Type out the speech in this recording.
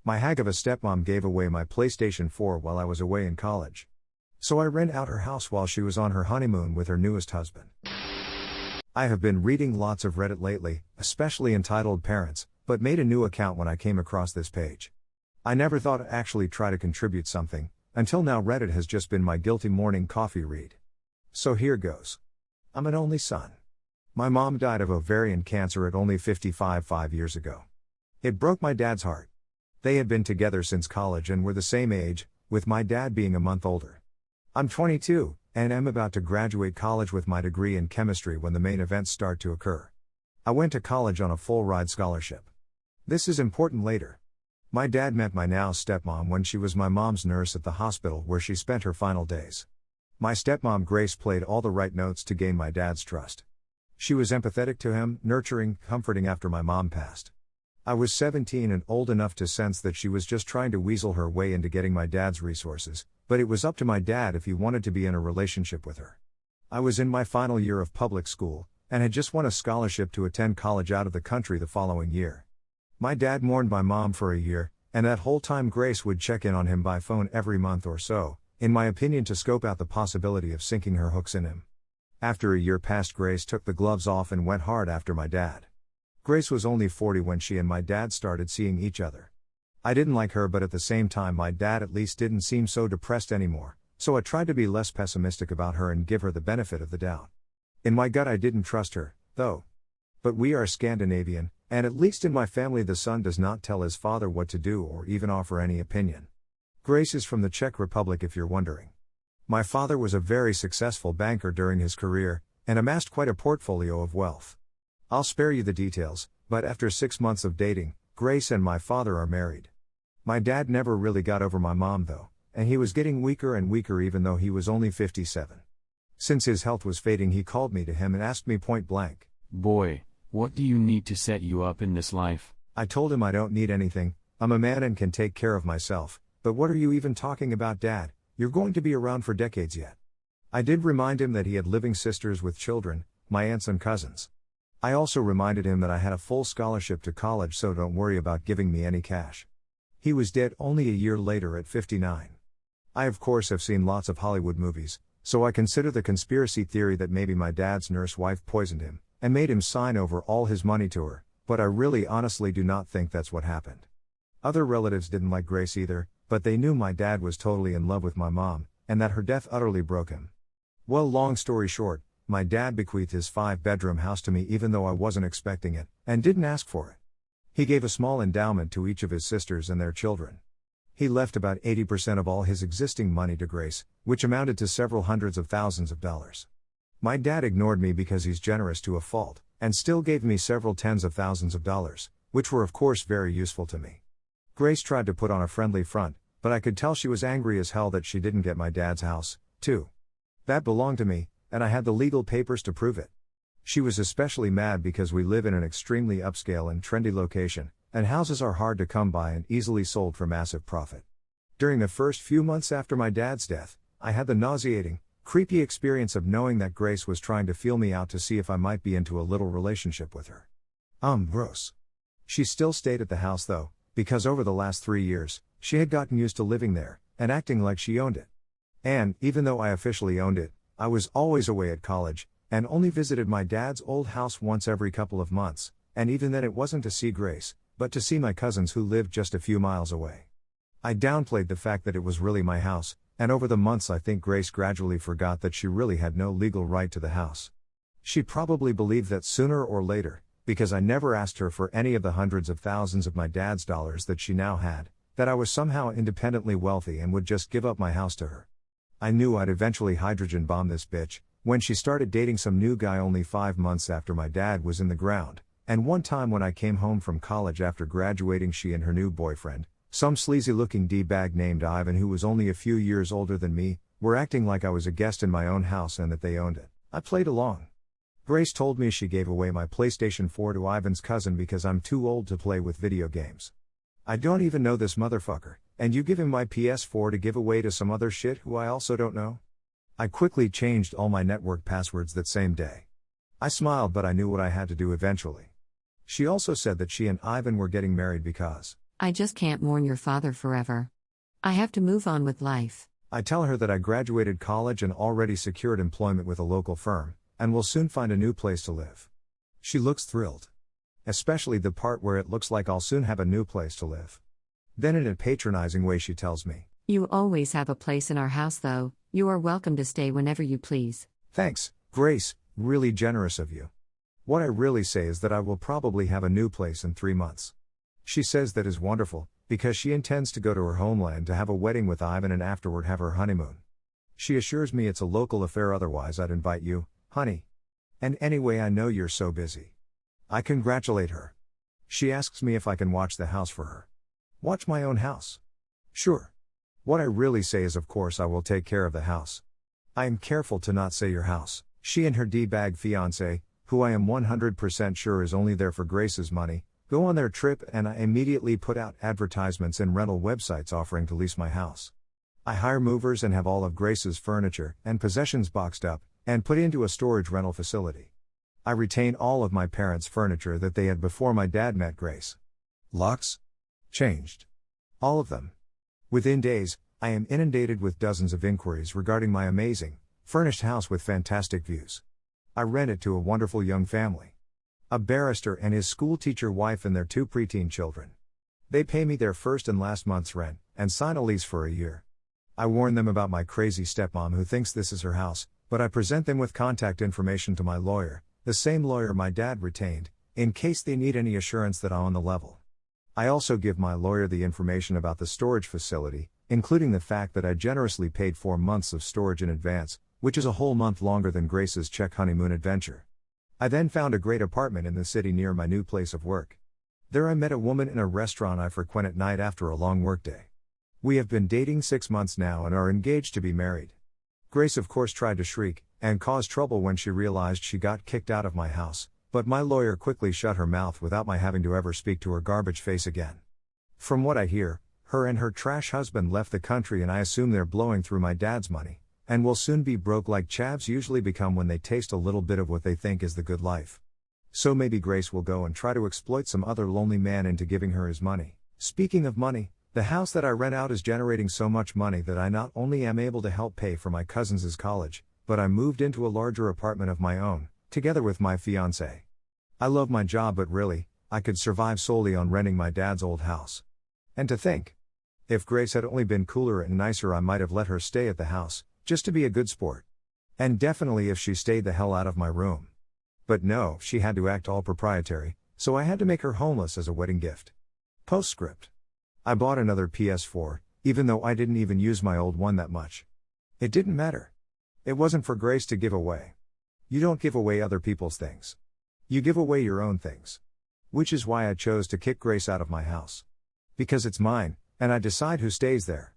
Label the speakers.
Speaker 1: My hag of a stepmom gave away my PlayStation 4 while I was away in college. So I rent out her house while she was on her honeymoon with her newest husband. I have been reading lots of Reddit lately, especially entitled Parents, but made a new account when I came across this page. I never thought to actually try to contribute something, until now Reddit has just been my guilty morning coffee read. So here goes. I'm an only son. My mom died of ovarian cancer at only 55 5 years ago. It broke my dad's heart. They had been together since college and were the same age, with my dad being a month older. I'm 22, and am about to graduate college with my degree in chemistry when the main events start to occur. I went to college on a full-ride scholarship. This is important later. My dad met my now stepmom when she was my mom's nurse at the hospital where she spent her final days. My stepmom Grace played all the right notes to gain my dad's trust. She was empathetic to him, nurturing, comforting after my mom passed. I was 17 and old enough to sense that she was just trying to weasel her way into getting my dad's resources, but it was up to my dad if he wanted to be in a relationship with her. I was in my final year of public school, and had just won a scholarship to attend college out of the country the following year. My dad mourned my mom for a year, and that whole time Grace would check in on him by phone every month or so, in my opinion to scope out the possibility of sinking her hooks in him. After a year passed, Grace took the gloves off and went hard after my dad. Grace was only 40 when she and my dad started seeing each other. I didn't like her, but at the same time my dad at least didn't seem so depressed anymore, so I tried to be less pessimistic about her and give her the benefit of the doubt. In my gut I didn't trust her, though. But we are Scandinavian, and at least in my family the son does not tell his father what to do or even offer any opinion. Grace is from the Czech Republic if you're wondering. My father was a very successful banker during his career, and amassed quite a portfolio of wealth. I'll spare you the details, but after 6 months of dating, Grace and my father are married. My dad never really got over my mom though, and he was getting weaker and weaker even though he was only 57. Since his health was fading he called me to him and asked me point blank,
Speaker 2: "Boy, what do you need to set you up in this life?"
Speaker 1: I told him I don't need anything, I'm a man and can take care of myself, but what are you even talking about, Dad? You're going to be around for decades yet. I did remind him that he had living sisters with children, my aunts and cousins. I also reminded him that I had a full scholarship to college, so don't worry about giving me any cash. He was dead only a year later at 59. I of course have seen lots of Hollywood movies, so I consider the conspiracy theory that maybe my dad's nurse wife poisoned him, and made him sign over all his money to her, but I really honestly do not think that's what happened. Other relatives didn't like Grace either, but they knew my dad was totally in love with my mom, and that her death utterly broke him. Well, long story short, my dad bequeathed his 5-bedroom house to me even though I wasn't expecting it, and didn't ask for it. He gave a small endowment to each of his sisters and their children. He left about 80% of all his existing money to Grace, which amounted to several hundreds of thousands of dollars. My dad ignored me because he's generous to a fault, and still gave me several tens of thousands of dollars, which were of course very useful to me. Grace tried to put on a friendly front, but I could tell she was angry as hell that she didn't get my dad's house, too. That belonged to me, and I had the legal papers to prove it. She was especially mad because we live in an extremely upscale and trendy location, and houses are hard to come by and easily sold for massive profit. During the first few months after my dad's death, I had the nauseating, creepy experience of knowing that Grace was trying to feel me out to see if I might be into a little relationship with her. Gross. She still stayed at the house though, because over the last 3 years, she had gotten used to living there, and acting like she owned it. And, even though I officially owned it, I was always away at college, and only visited my dad's old house once every couple of months, and even then it wasn't to see Grace, but to see my cousins who lived just a few miles away. I downplayed the fact that it was really my house, and over the months I think Grace gradually forgot that she really had no legal right to the house. She probably believed that sooner or later, because I never asked her for any of the hundreds of thousands of my dad's dollars that she now had, that I was somehow independently wealthy and would just give up my house to her. I knew I'd eventually hydrogen bomb this bitch, when she started dating some new guy only 5 months after my dad was in the ground, and one time when I came home from college after graduating, she and her new boyfriend, some sleazy looking D-bag named Ivan who was only a few years older than me, were acting like I was a guest in my own house and that they owned it. I played along. Grace told me she gave away my PlayStation 4 to Ivan's cousin because I'm too old to play with video games. I don't even know this motherfucker, and you give him my PS4 to give away to some other shit who I also don't know? I quickly changed all my network passwords that same day. I smiled, but I knew what I had to do eventually. She also said that she and Ivan were getting married because
Speaker 3: I just can't mourn your father forever. I have to move on with life.
Speaker 1: I tell her that I graduated college and already secured employment with a local firm, and will soon find a new place to live. She looks thrilled. Especially the part where it looks like I'll soon have a new place to live. Then in a patronizing way she tells me,
Speaker 3: You always have a place in our house though, you are welcome to stay whenever you please.
Speaker 1: "Thanks, Grace, really generous of you." What I really say is that I will probably have a new place in 3 months. She says that is wonderful, because she intends to go to her homeland to have a wedding with Ivan and afterward have her honeymoon. She assures me it's a local affair, otherwise I'd invite you, honey. And anyway, I know you're so busy. I congratulate her. She asks me if I can watch the house for her. Watch my own house? Sure. What I really say is, of course I will take care of the house. I am careful to not say your house. She and her D-bag fiancé, who I am 100% sure is only there for Grace's money, go on their trip, and I immediately put out advertisements in rental websites offering to lease my house. I hire movers and have all of Grace's furniture and possessions boxed up and put into a storage rental facility. I retain all of my parents' furniture that they had before my dad met Grace. Locks? Changed. All of them. Within days, I am inundated with dozens of inquiries regarding my amazing, furnished house with fantastic views. I rent it to a wonderful young family. A barrister and his schoolteacher wife and their 2 preteen children. They pay me their first and last month's rent, and sign a lease for a year. I warn them about my crazy stepmom who thinks this is her house, but I present them with contact information to my lawyer, the same lawyer my dad retained, in case they need any assurance that I'm on the level. I also give my lawyer the information about the storage facility, including the fact that I generously paid 4 months of storage in advance, which is a whole month longer than Grace's Czech honeymoon adventure. I then found a great apartment in the city near my new place of work. There I met a woman in a restaurant I frequent at night after a long workday. We have been dating 6 months now and are engaged to be married. Grace of course tried to shriek and cause trouble when she realized she got kicked out of my house, but my lawyer quickly shut her mouth without my having to ever speak to her garbage face again. From what I hear, her and her trash husband left the country, and I assume they're blowing through my dad's money, and will soon be broke like chavs usually become when they taste a little bit of what they think is the good life. So maybe Grace will go and try to exploit some other lonely man into giving her his money. Speaking of money, the house that I rent out is generating so much money that I not only am able to help pay for my cousin's college, but I moved into a larger apartment of my own, together with my fiancé. I love my job, but really, I could survive solely on renting my dad's old house. And to think, if Grace had only been cooler and nicer, I might have let her stay at the house, just to be a good sport. And definitely if she stayed the hell out of my room. But no, she had to act all proprietary, so I had to make her homeless as a wedding gift. Postscript. I bought another PS4, even though I didn't even use my old one that much. It didn't matter. It wasn't for Grace to give away. You don't give away other people's things. You give away your own things. Which is why I chose to kick Grace out of my house. Because it's mine, and I decide who stays there.